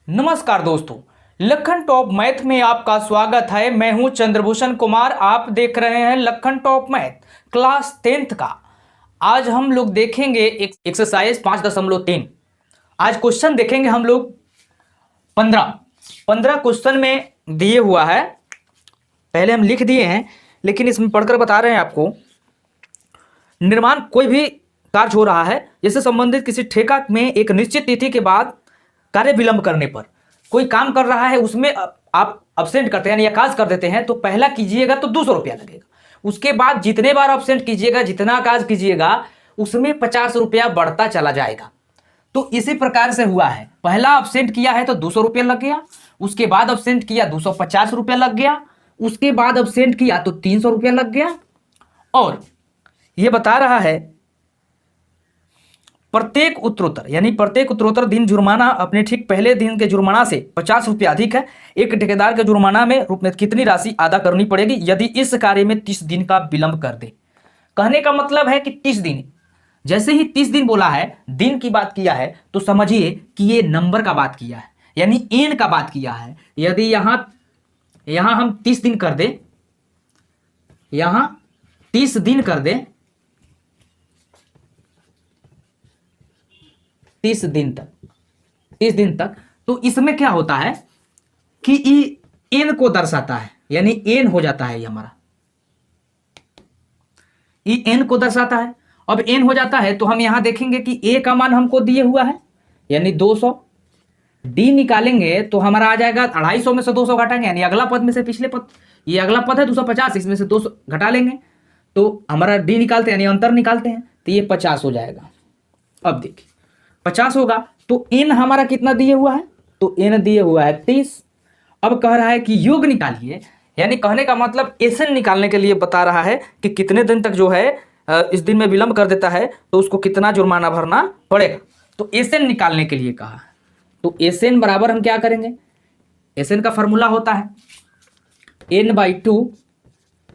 नमस्कार दोस्तों, Lakhan top math में आपका स्वागत है। मैं हूं चंद्रभूषण कुमार। आप देख रहे हैं Lakhan top math class 10th का। आज हम लोग देखेंगे एक्सरसाइज 5.3। आज क्वेश्चन देखेंगे हम लोग 15 क्वेश्चन में दिए हुआ है। पहले हम लिख दिए हैं लेकिन इसमें पढ़कर बता रहे हैं आपको। निर्माण कोई भी कार्य हो रहा है, इससे संबंधित किसी ठेका में एक निश्चित तिथि के बाद कार्य विलंब करने पर कोई काम कर रहा है, उसमें आप अब्सेंट करते हैं यानी अकाज कर देते हैं तो पहला कीजिएगा तो 200 रुपया लगेगा। उसके बाद जितने बार अब्सेंट कीजिएगा, जितना अकाज कीजिएगा, उसमें 50 रुपया बढ़ता चला जाएगा। तो इसी प्रकार से हुआ है। पहला अब्सेंट किया है तो 200 रुपया लग गया, उसके बाद अब्सेंट किया 250 रुपया लग गया, उसके बाद अब्सेंट किया तो 300 रुपया लग गया। और यह बता रहा है प्रत्येक उत्तरोत्तर दिन जुर्माना अपने ठीक पहले दिन के जुर्माना से 50 रुपया अधिक है। एक ठेकेदार के जुर्माना में रूप में कितनी राशि अदा करनी पड़ेगी यदि इस कार्य में 30 दिन का विलंब कर दे। कहने का मतलब है कि 30 दिन, जैसे ही 30 दिन बोला है, दिन की बात किया है, तो समझिए कि ये नंबर का बात किया है, यानी एन का बात किया है। यदि यहां हम 30 दिन कर दें, यहां 30 दिन कर दें, 30 दिन तक, तो इसमें क्या होता है कि ये एन को दर्शाता है, यानी एन हो जाता है। ये हमारा ये एन को दर्शाता है। अब एन हो जाता है तो हम यहां देखेंगे कि ए का मान हमको दिए हुआ है यानी 200। डी निकालेंगे तो हमारा आ जाएगा 250 में से 200 घटाएंगे, यानी अगला पद में से पिछले पद, ये अगला पद है 250, इसमें से 200 घटा लेंगे तो हमारा डी निकालते हैं यानी अंतर निकालते हैं तो ये 50 हो जाएगा। अब देखिए 50 होगा तो एन हमारा कितना दिए हुआ है, तो एन दिए हुआ है 30। अब कह रहा है कि योग निकालिए, यानी कहने का मतलब एसएन निकालने के लिए बता रहा है कि कितने दिन तक जो है इस दिन में विलंब कर देता है तो उसको कितना जुर्माना भरना पड़ेगा। तो एसएन निकालने के लिए कहा, तो एसएन बराबर हम क्या करेंगे, एसएन का फॉर्मूला होता है n/2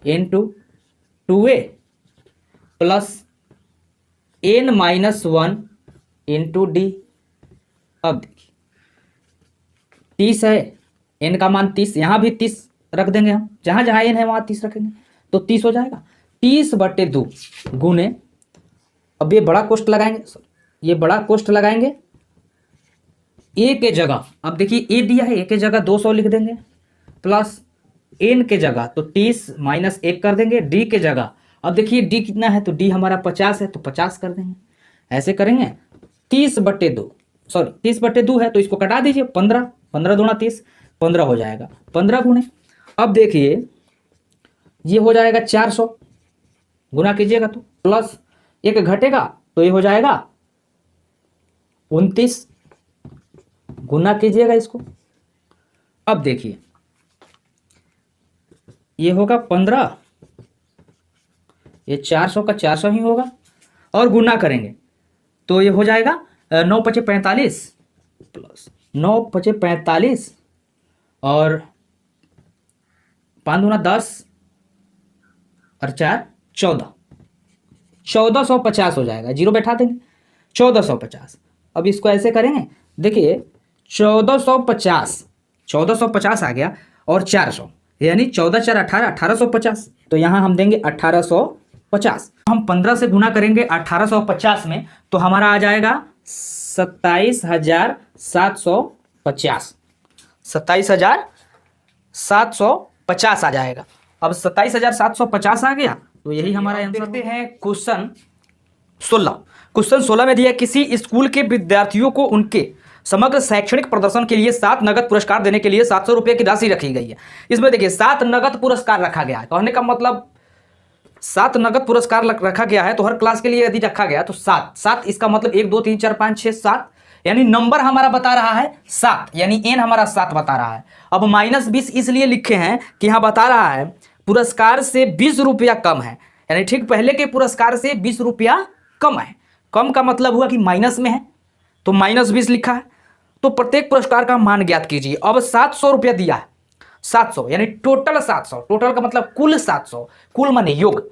× 2a plus n-1 into D. अब देखिए 30 है, एन का मान 30, यहां भी 30 रख देंगे हम, जहां जहां एन है वहां 30 रखेंगे तो 30 हो जाएगा। 30/2 गुने, अब ये बड़ा कोष्ठ लगाएंगे, ये बड़ा कोष्ठ लगाएंगे ए के जगह, अब देखिए ए दिया है, ए के जगह 200 लिख देंगे प्लस एन के जगह तो 30 - 1 कर देंगे, डी के जगह, अब देखिए डी कितना है तो डी हमारा 50 है तो 50 कर देंगे। ऐसे करेंगे 30/2 है तो इसको कटा दीजिए, 15 दूना 30, 15 हो जाएगा, 15 गुने। अब देखिए ये हो जाएगा 400, गुना कीजिएगा तो प्लस 1 घटेगा तो ये हो जाएगा 29, गुना कीजिएगा इसको। अब देखिए ये होगा 15, ये 400 का 400 ही होगा और गुना करेंगे तो ये हो जाएगा 9×5 = 45 प्लस 9×5 = 45 और 5 दूना 10 और 4 14, 1450 हो जाएगा, जीरो बैठा देंगे 1450। अब इसको ऐसे करेंगे, देखिए 1450 आ गया और 400 यानी 14 × 4 = 18, 1850, तो यहाँ हम देंगे 1850। हम 15 से गुना करेंगे 1850 में तो हमारा आ जाएगा 27,750, 27,750 आ जाएगा। अब 27,750 आ गया तो यही हमारा आंसर। देखते हैं क्वेश्चन 16 में दिया किसी स्कूल के विद्यार्थियों को उनके समग्र शैक्षणिक प्रदर्शन के लिए 7 नगद पुरस्कार देने के लिए 700 रुपये की राशि रखी गई है। इसमें देखिए 7 नगद पुरस्कार रखा गया है, कहने का मतलब 7 नगद पुरस्कार रखा गया है तो हर क्लास के लिए यदि रखा गया तो 7 इसका मतलब 1 2 3 4 5 6 7, यानी नंबर हमारा बता रहा है 7, यानी एन हमारा 7 बता रहा है। अब -20 इसलिए लिखे हैं कि यहाँ बता रहा है पुरस्कार से 20 रुपया कम है, यानी ठीक पहले के पुरस्कार से 20 रुपया कम है। कम का मतलब हुआ कि माइनस में है तो -20 लिखा है। तो प्रत्येक पुरस्कार का मान ज्ञात कीजिए। अब 700 रुपया दिया है, 700 यानी टोटल 700, टोटल का मतलब कुल 700, कुल माने योग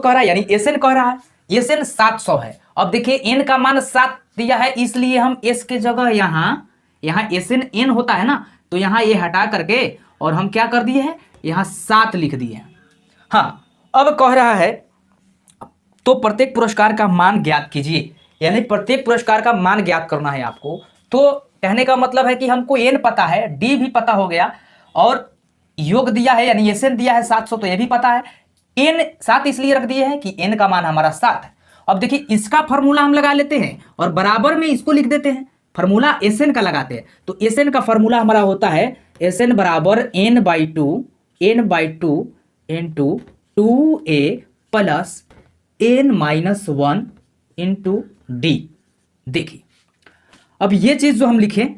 कह रहा है यानी एसएन कह रहा है, एसएन 700 है। अब देखिए एन का मान 7 दिया है इसलिए हम एस के जगह यहाँ यहाँ SN होता है ना, तो यहाँ ये हटा करके और हम क्या कर दिए हैं, यहाँ 7 लिख दिए हैं। हाँ, अब कह रहा है तो प्रत्येक पुरस्कार का मान ज्ञात कीजिए, यानी प्रत्येक पुरस्कार का मान ज्ञात करना है आपको। तो कहने का मतलब है कि हमको n पता है, d भी पता हो गया, और योग दिया है यानी SN दिया है 700, तो ये भी पता है। n 7 इसलिए रख दिए हैं कि n का मान हमारा 7 है। अब देखिए इसका फॉर्मूला हम लगा लेते हैं और बराबर में इसको लिख देते हैं, फॉर्मूला SN का लगाते हैं। तो SN का फॉर्मूला हमारा होता है SN बराबर n/2 into 2a plus n-1 into d। देखिए अब ये चीज जो हम लिखे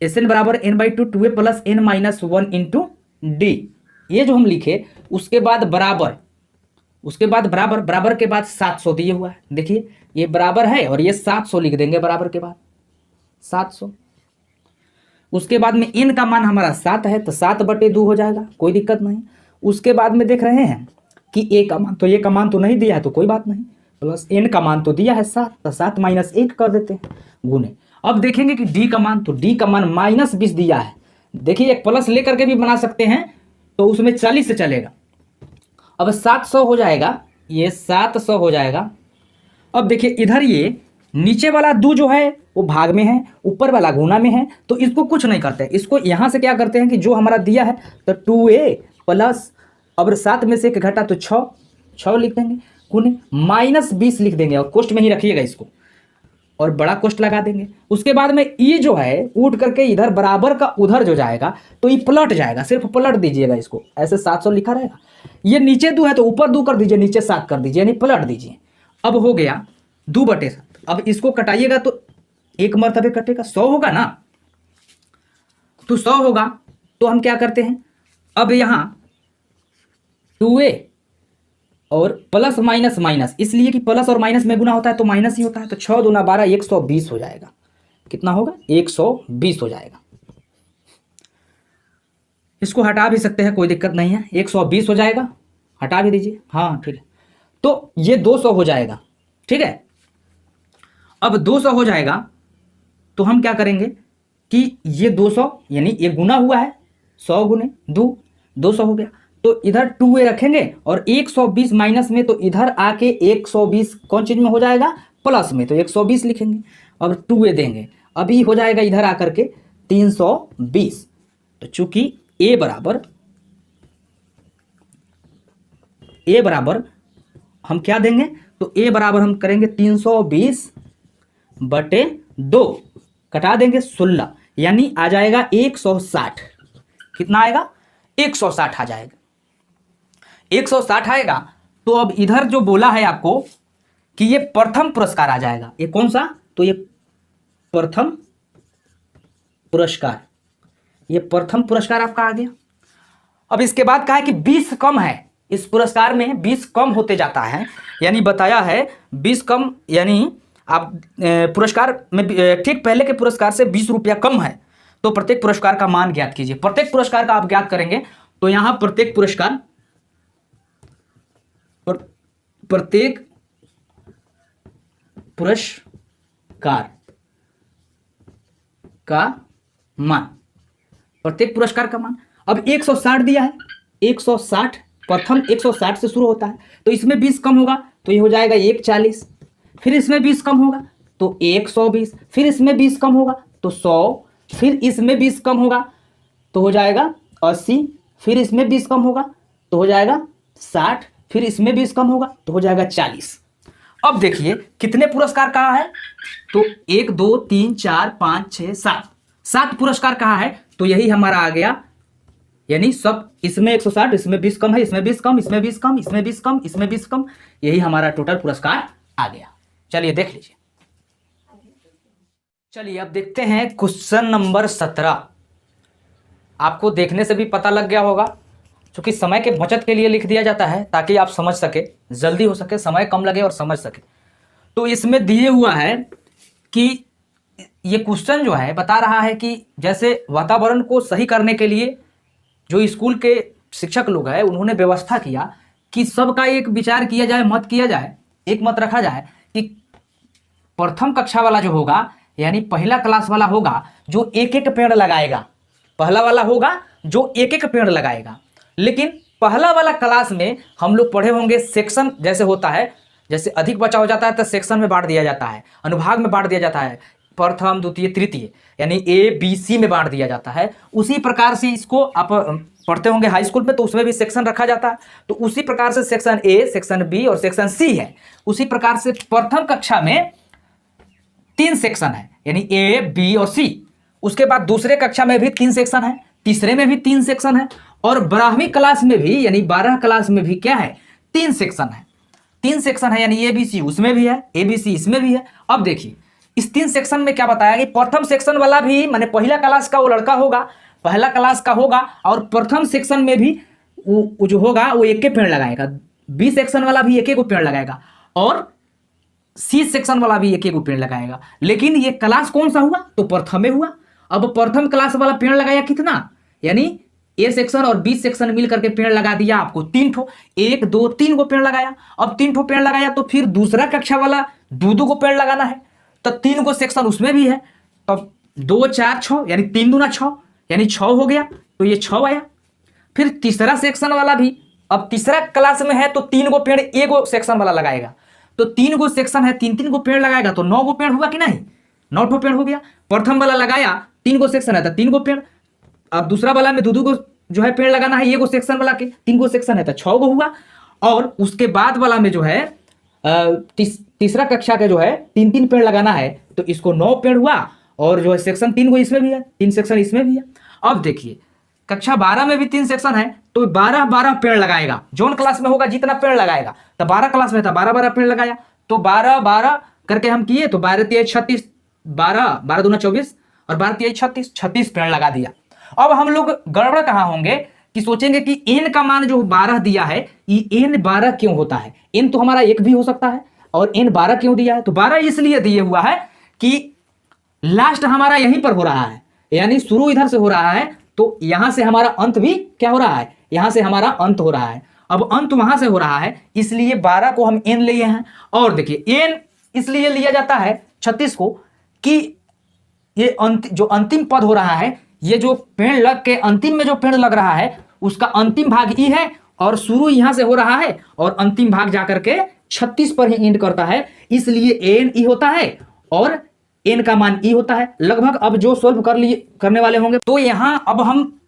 SN बराबर n/2 2a plus n-1 into d, ये जो हम लिखे उसके बाद बराबर के बाद 700 दिए हुआ है। देखिए ये बराबर है और ये 700 लिख देंगे बराबर के बाद 700। उसके बाद में n का मान हमारा 7 है तो 7/2 हो जाएगा, कोई दिक्कत नहीं। उसके बाद में देख रहे हैं कि a का मान, तो ये का मान तो नहीं दिया है तो कोई बात नहीं, प्लस n का मान तो दिया है 7, तो 7 - 1 कर देते हैं गुने। अब देखेंगे कि d का मान, तो d का मान -20 दिया है। देखिए एक प्लस लेकर के भी बना सकते हैं तो उसमें 40 से चलेगा। अब 700 हो जाएगा, ये 700 हो जाएगा। अब देखिए इधर ये नीचे वाला 2 जो है वो भाग में है, ऊपर वाला गुना में है, तो इसको कुछ नहीं करते, इसको यहाँ से क्या करते हैं कि जो हमारा दिया है तो 2a प्लस, अब 7 में से 1 घटा तो 6 लिख देंगे गुने -20 लिख देंगे और कोष्ट में ही रखिएगा इसको और बड़ा कोष्ट लगा देंगे। उसके बाद में ये जो है उठ करके इधर बराबर का उधर जो जाएगा तो ये पलट जाएगा, सिर्फ पलट दीजिएगा इसको, ऐसे 700 लिखा रहेगा। ये नीचे 2 है तो ऊपर 2 कर दीजिए, नीचे 7 कर दीजिए, यानी पलट दीजिए। अब हो गया 2/7। अब इसको कटाइएगा तो एक मरतबे कटेगा, 100 होगा ना, तो 100 होगा। तो हम क्या करते हैं, अब यहाँ 2a और प्लस माइनस माइनस, इसलिए कि प्लस और माइनस में गुना होता है तो माइनस ही होता है, तो 6 दूना 12 120 हो जाएगा। कितना होगा, 120 हो जाएगा। इसको हटा भी सकते हैं, कोई दिक्कत नहीं है, 120 हो जाएगा, हटा भी दीजिए। हाँ ठीक है, तो ये 200 हो जाएगा। ठीक है, अब 200 हो जाएगा तो हम क्या करेंगे कि ये 200 यानी ये गुना हुआ है, 100 गुने 2 200 हो गया। तो इधर 2a रखेंगे और 120 माइनस में, तो इधर आके 120 कौन चीज में हो जाएगा, प्लस में, तो 120 लिखेंगे। अब 2a देंगे, अभी हो जाएगा इधर आकर के 320। तो चूंकि a बराबर हम क्या देंगे, तो a बराबर हम करेंगे 320/2, कटा देंगे 16, यानी आ जाएगा 160। कितना आएगा, 160 आ जाएगा। 160 आएगा तो अब इधर जो बोला है आपको कि ये प्रथम पुरस्कार आ जाएगा। ये कौन सा, तो ये प्रथम पुरस्कार, ये प्रथम पुरस्कार आपका आ गया। अब इसके बाद कहा है कि 20 कम है, इस पुरस्कार में 20 कम होते जाता है, यानी बताया है 20 कम, यानी आप पुरस्कार में ठीक पहले के पुरस्कार से 20 रुपया कम है, तो प्रत्येक पुरस्कार का मान ज्ञात कीजिए। प्रत्येक पुरस्कार का आप ज्ञात करेंगे तो यहां प्रत्येक पुरस्कार का मान, प्रत्येक पुरस्कार का मान। अब 160 दिया है, 160 प्रथम 160 से शुरू होता है, तो इसमें 20 कम होगा तो ये हो जाएगा 140, फिर इसमें 20 कम होगा तो 120, फिर इसमें 20 कम होगा तो 100, फिर इसमें 20 कम होगा तो हो जाएगा 80, फिर इसमें 20 कम होगा तो हो जाएगा 60, फिर इसमें 20 कम होगा तो हो जाएगा 40। अब देखिए कितने पुरस्कार कहा है, तो 1 2 3 4 5 6 7 पुरस्कार कहा है, तो यही हमारा आ गया, यानी सब इसमें 160, इसमें 20 कम है, इसमें 20 कम, इसमें 20 कम, इसमें 20 कम, इसमें 20 कम, यही हमारा टोटल पुरस्कार आ गया। चलिए देख लीजिए। चलिए अब देखते हैं क्वेश्चन नंबर 17। आपको देखने से भी पता लग गया होगा, क्योंकि समय के बचत के लिए लिख दिया जाता है ताकि आप समझ सके, जल्दी हो सके, समय कम लगे और समझ सके। तो इसमें दिए हुआ है कि ये क्वेश्चन जो है बता रहा है कि जैसे वातावरण को सही करने के लिए जो स्कूल के शिक्षक लोग हैं उन्होंने व्यवस्था किया कि सबका एक विचार किया जाए, मत किया जाए, एक मत रखा जाए कि प्रथम कक्षा वाला जो होगा यानी पहला क्लास वाला होगा जो एक एक पेड़ लगाएगा, पहला वाला होगा जो एक एक पेड़ लगाएगा। लेकिन पहला वाला क्लास में हम लोग पढ़े होंगे सेक्शन जैसे होता है, जैसे अधिक बचा हो जाता है तो सेक्शन में बांट दिया जाता है, अनुभाग में बांट दिया जाता है, प्रथम द्वितीय तृतीय यानी ABC में बांट दिया जाता है। उसी प्रकार से इसको आप पढ़ते होंगे हाई स्कूल में, तो उसमें भी सेक्शन रखा जाता है। तो उसी प्रकार से सेक्शन A, सेक्शन B और सेक्शन C है। उसी प्रकार से प्रथम कक्षा में 3 सेक्शन है, यानी A, B और C। उसके बाद दूसरे कक्षा में भी 3 सेक्शन है, तीसरे में भी 3 सेक्शन है, और 12वीं क्लास में भी यानी 12 क्लास में भी क्या है, 3 सेक्शन है। 3 सेक्शन है यानी ABC उसमें भी है, ABC इसमें भी है। अब देखिए इस 3 सेक्शन में क्या बताया कि प्रथम सेक्शन वाला भी माने पहला क्लास का वो लड़का होगा, पहला क्लास का होगा, और प्रथम सेक्शन में भी वो जो होगा वो एक पेड़ लगाएगा। B सेक्शन वाला भी एक पेड़ लगाएगा, और C सेक्शन वाला भी एक पेड़ लगाएगा। लेकिन ये क्लास कौन सा हुआ, तो प्रथम में हुआ। अब प्रथम क्लास वाला पेड़ लगाया कितना, यानी A सेक्शन और B सेक्शन मिल करके पेड़ लगा दिया आपको 3 ठो, 1 2 3 को पेड़ लगाया। अब 3 ठो पेड़ लगाया तो फिर दूसरा कक्षा वाला 2 को पेड़ लगाना है, तो 3 को सेक्शन उसमें भी है, तब 2 4 6 यानी 3 दूना 6 यानी 6 हो गया, तो ये 6 आया। फिर तीसरा सेक्शन वाला भी, अब तीसरा क्लास में है तो 3 को पेड़ एक सेक्शन वाला लगाएगा, तो 3 को सेक्शन है, 3 3 को पेड़ लगाएगा, तो 9 को पेड़ हुआ कि नहीं, 9 ठो पेड़ हो गया। प्रथम वाला लगाया 3 को सेक्शन है तो 3 को पेड़, अब दूसरा वाला में 2 को जो है पेड़ लगाना है, ये को सेक्शन वाला के 3 को सेक्शन है तो 6 को हुआ। और उसके बाद वाला में जो है तीसरा कक्षा के जो है 3 3 पेड़ लगाना है, तो इसको 9 पेड़ हुआ, और जो है सेक्शन 3 को इसमें भी है, 3 सेक्शन इसमें भी है। अब देखिए कक्षा 12 में भी 3 सेक्शन है, तो 12 12 पेड़ लगाएगा, जोन क्लास में होगा जितना पेड़ लगाएगा, तो 12 क्लास में था 12 12 पेड़ लगाया, तो 12 12 करके हम किए तो 12 3 36, 12 12 दूना 24 और 12 3 36, 36 पेड़ लगा दिया। अब हम लोग गड़बड़ कहाँ होंगे कि सोचेंगे कि n का मान जो 12 दिया है, ये n 12 क्यों होता है, n तो हमारा 1 भी हो सकता है, और n 12 क्यों दिया है, तो 12 इसलिए दिए हुआ है कि लास्ट हमारा यहीं पर हो रहा है, यानी शुरू इधर से हो रहा है, तो यहां से हमारा अंत भी क्या हो रहा है, यहां से हमारा अंत हो रहा है। अब अंत वहां से हो रहा है, इसलिए 12 को हम n लिए हैं। और देखिए n इसलिए लिया जाता है 36 को कि ये जो अंतिम पद हो रहा है, ये जो पेड़ लग के अंतिम में जो पेड़ लग रहा है उसका अंतिम भाग ई है, और शुरू यहां से हो रहा है, और अंतिम भाग जाकर के 36 पर ही एंड करता है, इसलिए एन ई होता है और एन का मान ई होता है लगभग। अब जो सोल्व करने वाले होंगे, तो यहां अब हम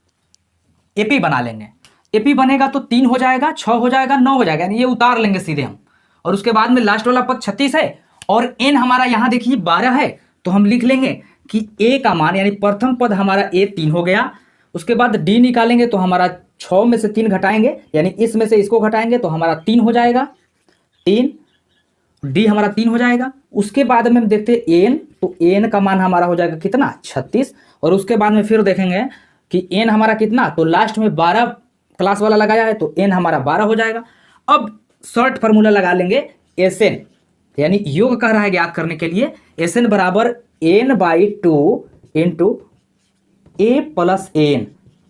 एपी बना लेंगे। एपी बनेगा तो 3 हो जाएगा, 6 हो जाएगा, 9 हो जाएगा, यानी ये उतार लेंगे सीधे हम। और उसके बाद में लास्ट वाला पद 36 है, और एन हमारा यहां देखिए 12 है, तो हम लिख लेंगे कि ए का मान यानी प्रथम पद हमारा ए 3 हो गया। उसके बाद डी निकालेंगे तो हमारा 6 में से 3 घटाएंगे, यानी इसमें से इसको घटाएंगे तो हमारा 3 हो जाएगा, 3 डी हमारा 3 हो जाएगा। उसके बाद में हम देखते हैं एन, तो एन का मान हमारा हो जाएगा कितना 36। और उसके बाद में फिर देखेंगे कि एन हमारा कितना, तो लास्ट में 12 क्लास वाला लगाया है तो एन हमारा 12 हो जाएगा। अब शॉर्ट फार्मूला लगा लेंगे एस एन, यानी योग कह रहा है ज्ञात करने के लिए, एस एन बराबर n/2 इंटू ए प्लस एन।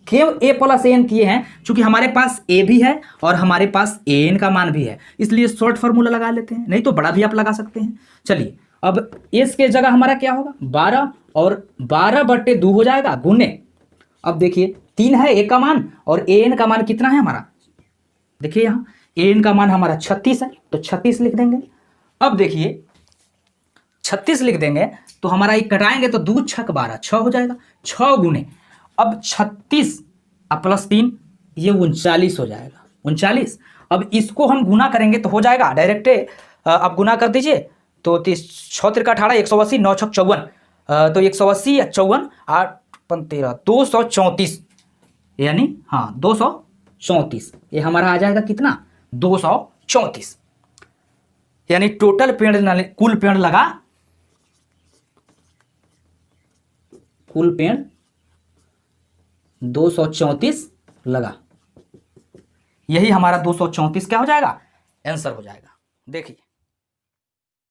क्यों ए प्लस एन किए हैं, क्योंकि हमारे पास ए भी है और हमारे पास एन का मान भी है, इसलिए शॉर्ट फार्मूला लगा लेते हैं, नहीं तो बड़ा भी आप लगा सकते हैं। चलिए अब एस के जगह हमारा क्या होगा 12, और 12/2 हो जाएगा गुने, अब देखिए 3 है ए का मान, और एन का मान कितना है हमारा, देखिए यहाँ एन का मान हमारा 36 है, तो 36 लिख देंगे। अब देखिए 36 लिख देंगे तो हमारा एक कटाएंगे तो 2 6 12, 6 हो जाएगा, 6 गुने अब 36 प्लस 3 ये 39 हो जाएगा, 39। अब इसको हम गुना करेंगे तो हो जाएगा डायरेक्ट, आप गुना कर दीजिए तो 6 3 18, 180, 9 6 54, तो 180 या 54 8 13 234, यानी हाँ 234, ये हमारा आ जाएगा कितना 234, यानी टोटल पेड़ कुल पेड़ लगा, कुल पेड़ 234 लगा। यही हमारा 234 क्या हो जाएगा आंसर हो जाएगा। देखिए